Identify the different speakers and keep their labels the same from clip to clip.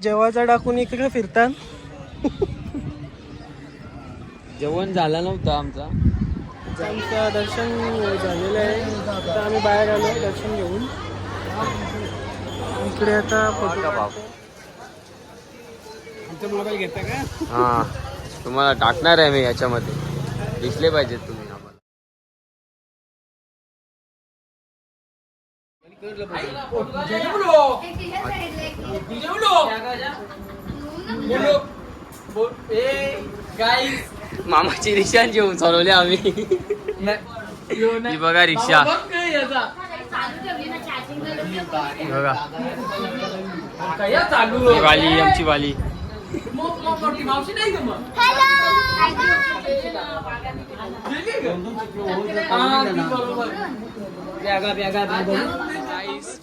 Speaker 1: जेवायचा टाकून इकडे फिरतात.
Speaker 2: जेवण झालं नव्हतं आमचं
Speaker 1: दर्शन झालेलं आहे. आता आम्ही बाहेर आलो दर्शन घेऊन. इकडे आता फोटो आमचा मोबाईल घेता का?
Speaker 2: हा तुम्हाला टाकणार आहे मी याच्यामध्ये, दिसले पाहिजेत तुम्ही आम्हाला. मामाची रिक्षा जेवून चालवली आम्ही. ही बघा रिक्षा बघा, ही वाली आमची वाली.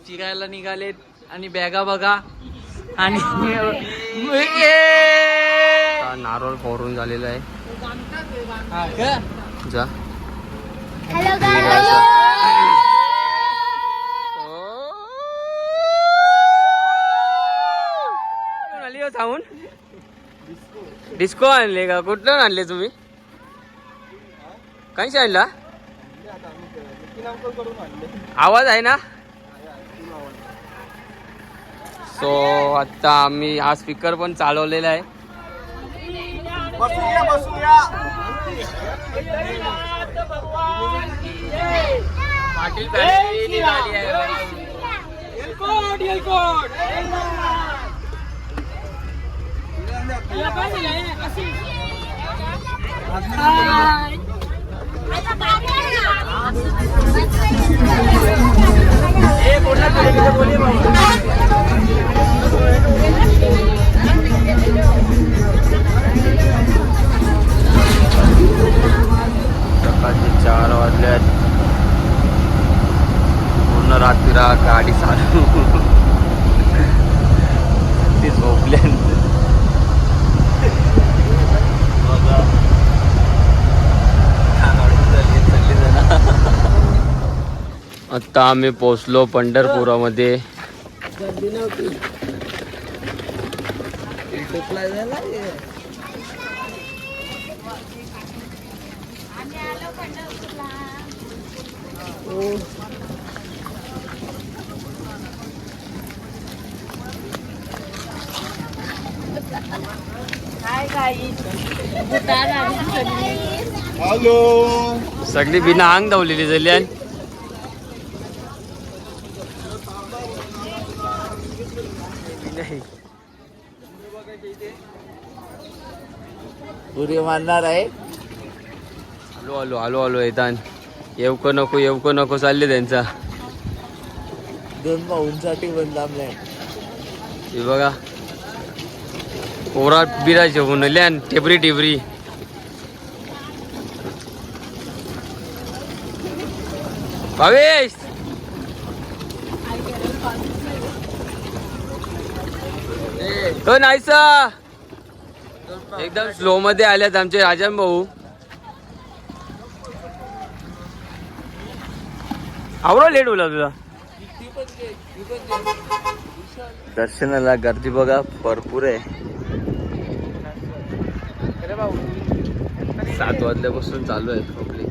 Speaker 2: फिरायला निघालेत आणि बॅगा बघा. आणि नारळ फोडून झालेला आहे. जा सांगून डिस्को आणले का? कुठलं आणले तुम्ही? काहीच आणला? आवाज आहे ना? सो आता आम्ही हा स्पीकर पण चालवलेला आहे. पाटील फॅमिली निघाली आहे. सकाळचे 4 वाजल्यात. पूर्ण रात्री गाडी चालू. ते झोपल्या. आता आम्ही पोहोचलो पंढरपुरामध्ये.
Speaker 1: गर्दी नव्हती.
Speaker 3: हॅलो,
Speaker 2: सगळी बिना अंग धावलेली झाली. आणि
Speaker 3: पुरी मारणार आहे.
Speaker 2: आलो आलो आलो आलो येतात. येऊ नको नको चालले त्यांचा.
Speaker 3: 2 भाऊंसाठी बंद आमलाय.
Speaker 2: हे बघा पोरा बिराचे बनवले आणि टेबरी टेबरी. भावेश तो नाहीसा एकदम स्लो मध्ये आल्यात आमचे राजन भाऊ. आवडा लेट बोला तुला.
Speaker 3: दर्शनाला गर्दी बघा भरपूर आहे.
Speaker 2: 7 वाजल्यापासून चालू आहे आपली.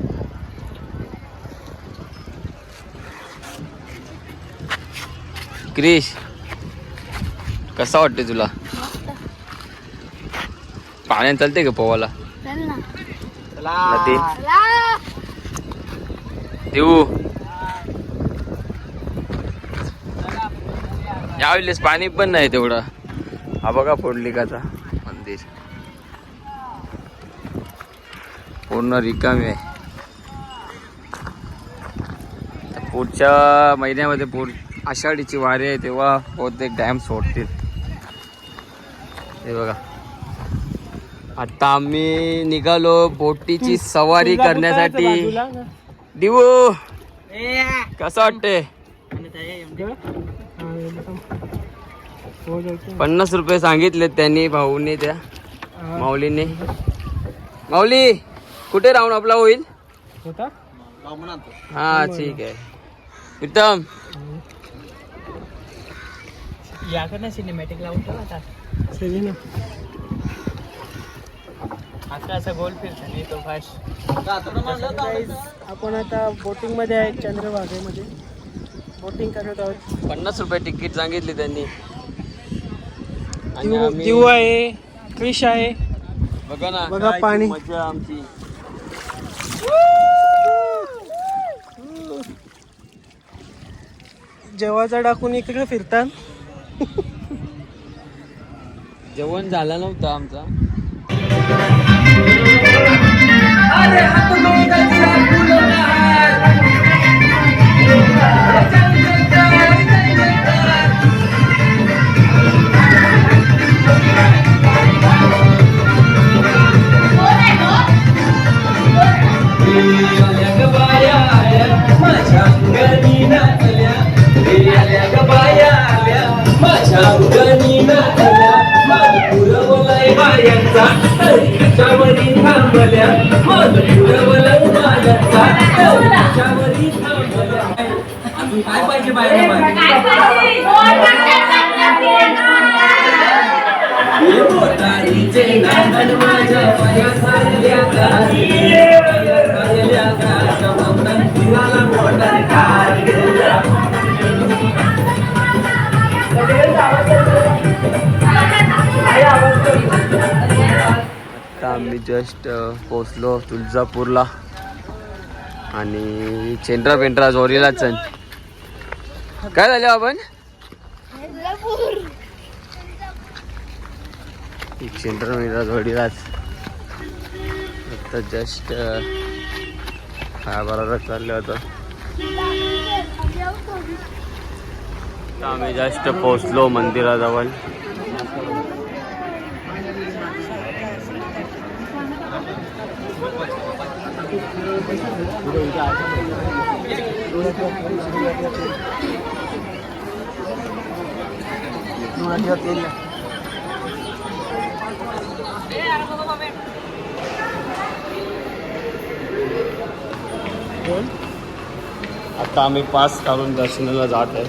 Speaker 2: क्रिश कसा वाटते तुला? पाण्यात चालते का पोवाला? नदी देऊ यावेळेस पाणी पण नाही तेवढं. हा बघा फोडलिकाचा मंदिर पूर्ण रिकामी आहे. पुढच्या महिन्यामध्ये आषाढीची वारी आहे तेव्हा बहुतेक डॅम सोडतील. हे बघा आता आम्ही निघालो बोटीची सवारी करण्यासाठी. दिवू कसं वाटते? 50 रुपये सांगितले त्यांनी भाऊने त्या माऊलीने. माऊली कुठे राहून आपला होईल? हा ठीक आहे उत्तम.
Speaker 1: याकडनं सिनेमॅटिक लावून ठेवा आता सगळी ना आता असा गोल फिरतो नाही तो फास्ट. आपण आता बोटिंग मध्ये आहे चंद्रभागेमध्ये बोटिंग करत आहोत.
Speaker 2: 50 रुपये तिकीट सांगितले त्यांनी. आणि आम्ही
Speaker 1: दिव आहे फिश आहे
Speaker 2: बघा ना
Speaker 1: बघा
Speaker 2: काय
Speaker 1: पाणी.
Speaker 2: मजा आमची.
Speaker 1: जेवाचा टाकून इकडे फिरतात.
Speaker 2: जेवण झालं नव्हतं आमचा.
Speaker 4: काय पाहिजे बाहेर
Speaker 2: आता आम्ही जस्ट पोचलो तुळजापूरला आणि चेंद्रा पेंट्रा जोरीलाच. काय झालं आपण चेंद्रा पेंट्रा जोडीलाच आता जस्ट काय बरोबर चाललं होतं. आम्ही जस्ट पोचलो मंदिराजवळ. आता आम्ही पास काढून दर्शनाला जात आहे.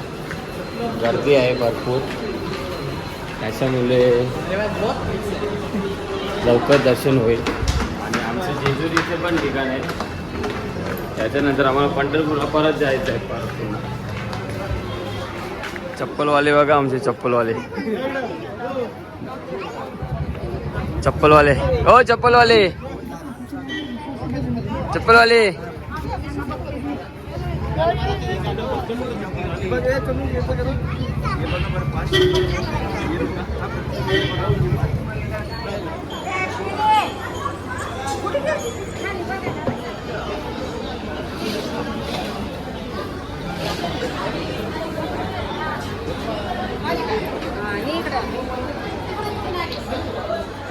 Speaker 2: गर्दी आहे भरपूर त्याच्यामुळे लवकर दर्शन होईल. आणि आमचं जेजुरीचे पण ठिकाण आहे. त्याच्यानंतर आम्हाला पंढरपूरला परत जायचं आहे. परत पुन्हा चप्पलवाले बघा आमचे चप्पलवाले हो चप्पलवाले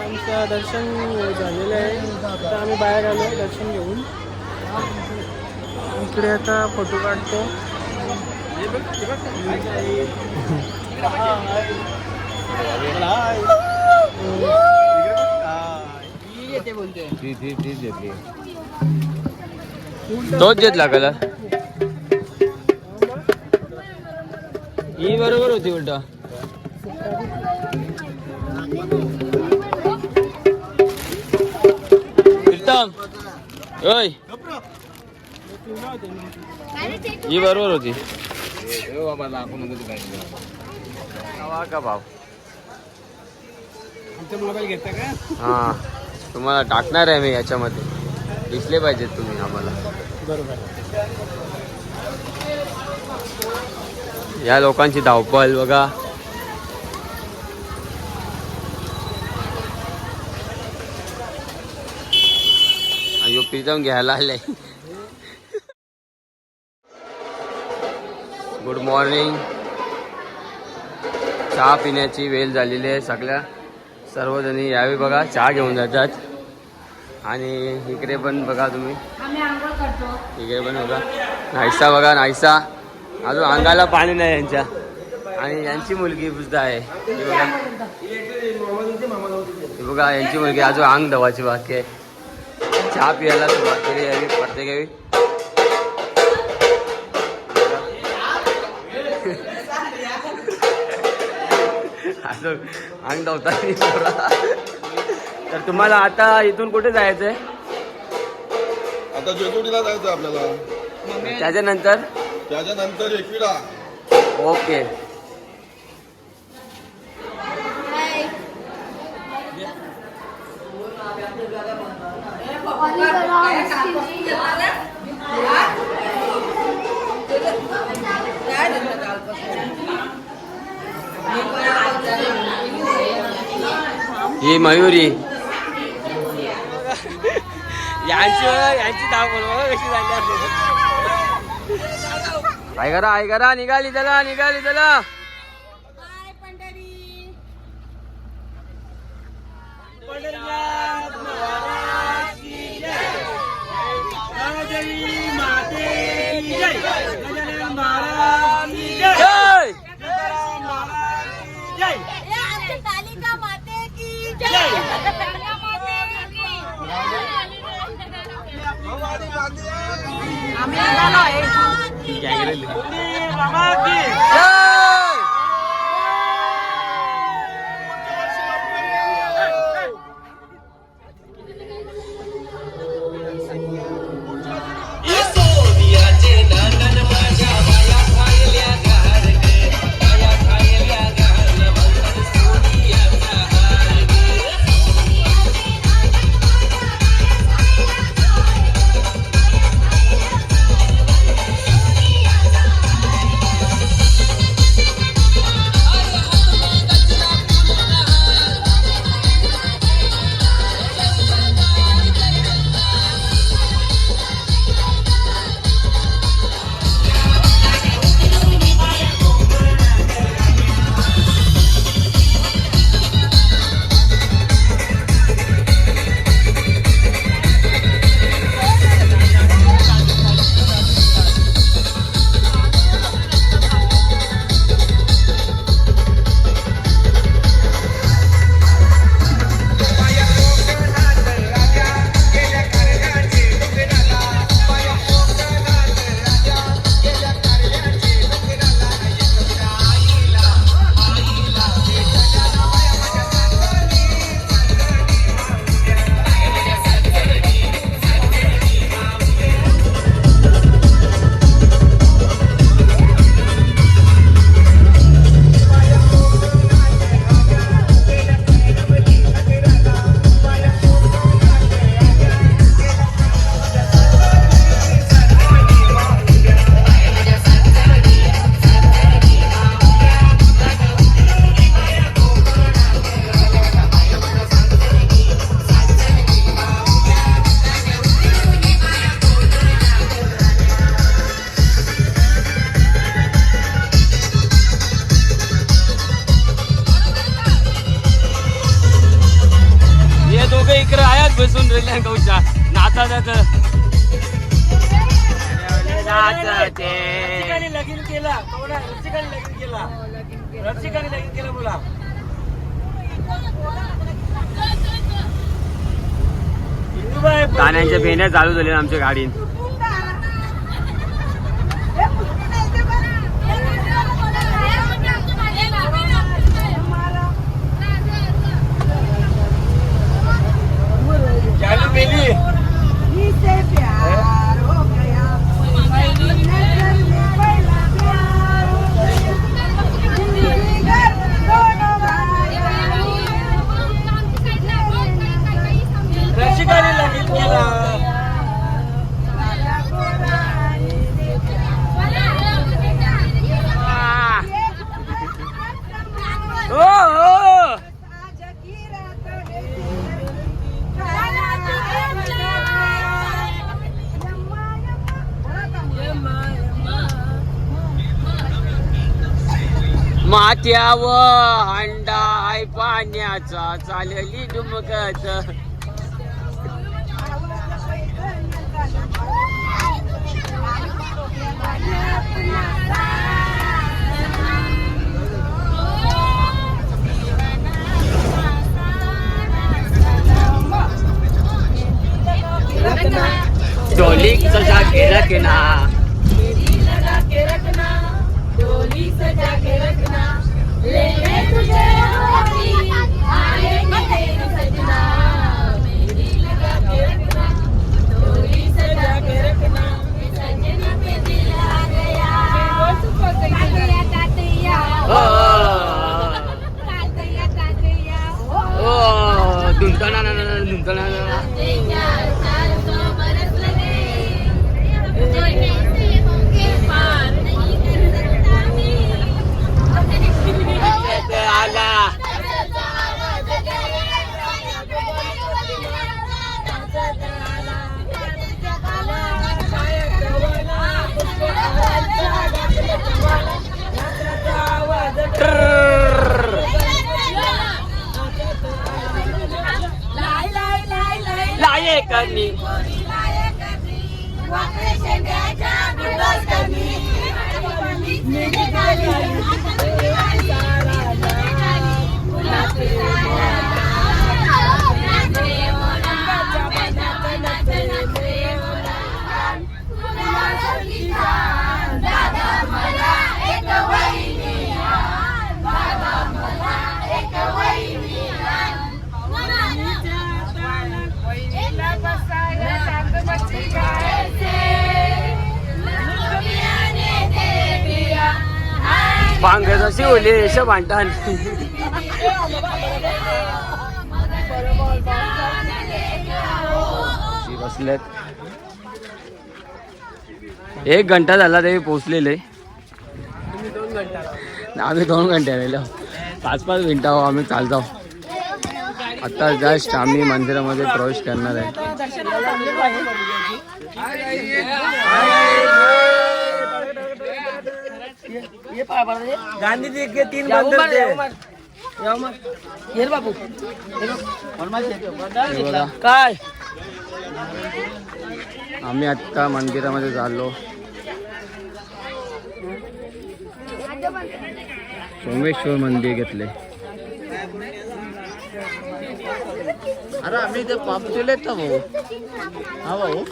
Speaker 1: आमचं दर्शन झालेलं आहे. आता आम्ही बाहेर आलो दर्शन घेऊन. इकडे आता फोटो काढतो.
Speaker 2: तोच घेतला कलर. ही बरोबर होती उलटा. ओय ही बरोबर होती का भाव.
Speaker 1: मोबाईल घेता का?
Speaker 2: हा तुम्हाला टाकणार आहे मी याच्यामध्ये. दिसले पाहिजेत तुम्ही आम्हाला.
Speaker 1: बरोबर.
Speaker 2: या लोकांची धावपळ बघा. अयो प्रीतम घ्यायला आले. Good morning. चहा पिण्याची वेळ झालेली आहे. सर्वजणी यावे बघा चहा घेऊन जातात. आणि इकडे पण बघा तुम्ही. इकडे पण बघा नाहीसा बघा नाहीसा. अजून अंगाला पाणी नाही यांच्या. आणि यांची मुलगी सुद्धा आहे. बघा यांची मुलगी अजून अंग धवायची बाकी आहे. चहा पियाला सुरुवात केली यावी प्रत्येक यावी. आमचं अंग धावता. तर तुम्हाला आता इथून कुठे जायचंय?
Speaker 4: आता जेजुरीला जायचं आपल्याला.
Speaker 2: त्याच्यानंतर
Speaker 4: एकविरा.
Speaker 2: ओके. ही मयुरी यांची धावपळ बघा कशी झाली. काय करा निघाली चला. बसून राहिल्या गौच्या नाचा
Speaker 1: लगीन केला लगीन केला बोला.
Speaker 2: गाण्यांच्या भेण्या चालू झाल्या आमच्या गाडीत. माथ्यावर हंडा आहे पाण्याचा चालली डुमकत. डोली सजा के रखना,
Speaker 5: डोली सजा के रखना, ले तुझे
Speaker 2: ढुंकणा ढुंकणा लाये करनी भांग जशी ओली यश भांडण बसलेत 1 घंटा झाला ते पोहोचलेले आम्ही 2 घंटे आलेलो 5-5 मिनिटं आम्ही चालतो आता जस्ट आम्ही मंदिरामध्ये प्रवेश करणार आहे
Speaker 1: गांधी जी के 3 बंदर थे बाबू काय
Speaker 2: आम्ही आता मंदिरामध्ये चाललो सोमेश्वर मंदिर घेतले
Speaker 3: अरे आम्ही ते पापलेत ना भाऊ हा भाऊ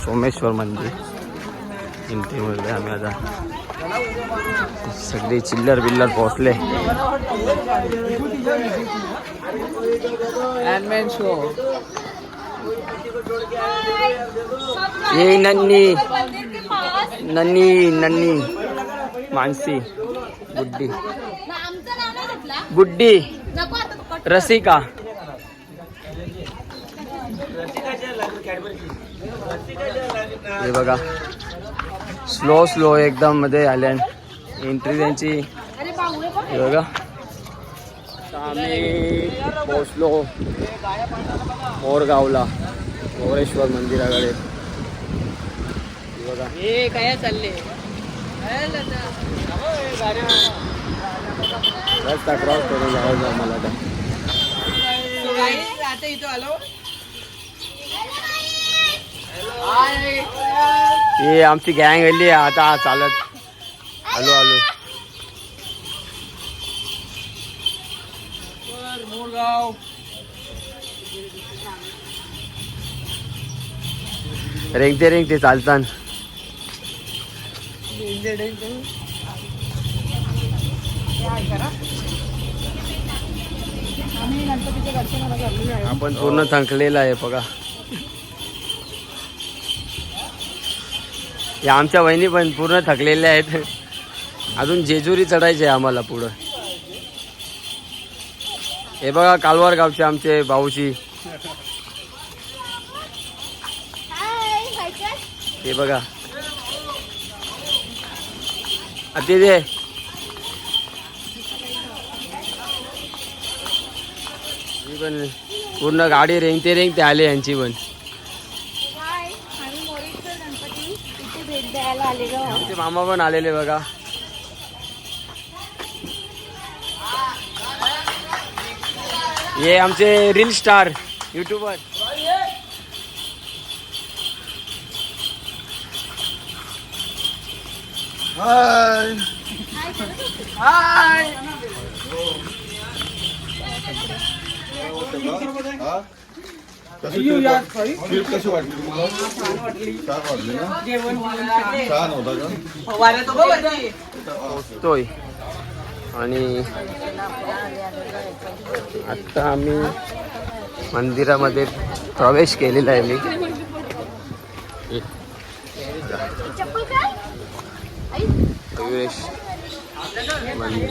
Speaker 2: सोमेश्वर मंदिर इंटीमध्ये आम्ही आता सगळे चिल्लर बिल्लर पोहोचले ये नन्नी नन्नी नन्नी मानसी गुड्डी गुड्डी रसिका हे बघा स्लो स्लो एकदम मध्ये आल्या एंट्री त्यांची हे बघा आम्ही पोचलो मोरगावला मोरेश्वर मंदिराकडे बघा
Speaker 1: हे काय चालले
Speaker 2: रस्ता क्रॉस करून जायचं आम्हाला आता
Speaker 1: इथं आलो
Speaker 2: हे आमची गँग आली आता चालत आलो आलो रेंगते रेंगते चालतान आपण पूर्ण थंकलेला आहे बघा या आमच्या वहिनी पण पूर्ण थकलेल्या आहेत अजून जेजुरी चढायचे आम्हाला पुढं हे बघा कालवार गावचे आमचे भाऊची हे बघा अति दे पण पूर्ण गाडी रेंगते रेंगते आले यांची पण आमचे मामा पण आलेले बघा हे आमचे रील स्टार युट्यूबर
Speaker 4: हाय
Speaker 1: हाय
Speaker 4: ट्रिप कशी वाटली तुम्हाला छान वाटली ना छान होता का
Speaker 2: पोचतोय आणि आता आम्ही मंदिरामध्ये प्रवेश केलेला आहे मी मयुरेश मंदिर.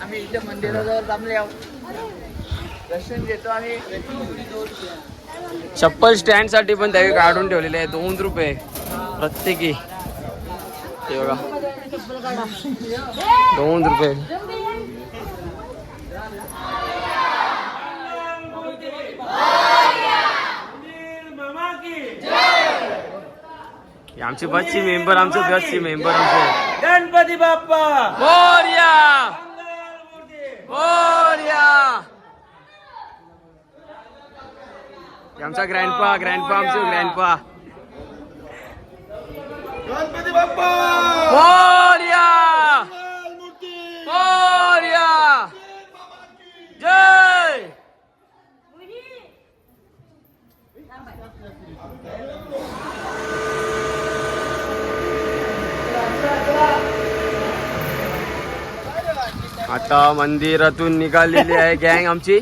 Speaker 3: आम्ही इथे मंदिराजवळ थांबले आहोत. दर्शन घेतो आम्ही.
Speaker 2: चप्पल स्टँड साठी पण त्यावेळी काढून ठेवलेले आहे 2 रुपये प्रत्येकी. ते बघा 2 रुपये. आमची बसची मेंबर आमचे
Speaker 1: गणपती बाप्पा
Speaker 2: मोरया मोरया. आमचा ग्रँडपा आमचे ग्रँडपा
Speaker 4: गणपती बाप्पा
Speaker 2: मोरया मोरया. जय. आता मंदिरातून निघालेली आहे गँग आमची.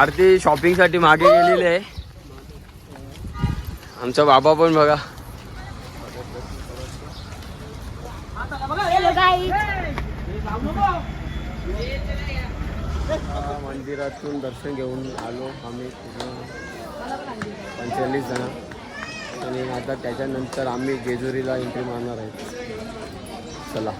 Speaker 2: आरती शॉपिंग साठी मागे गेलेली आहे. आमचा बाबा पण बघा. मंदिरातून दर्शन घेऊन आलो आम्ही 45 जण. आणि आता त्याच्यानंतर आम्ही जेजुरीला एंट्री मारणार आहे. चला.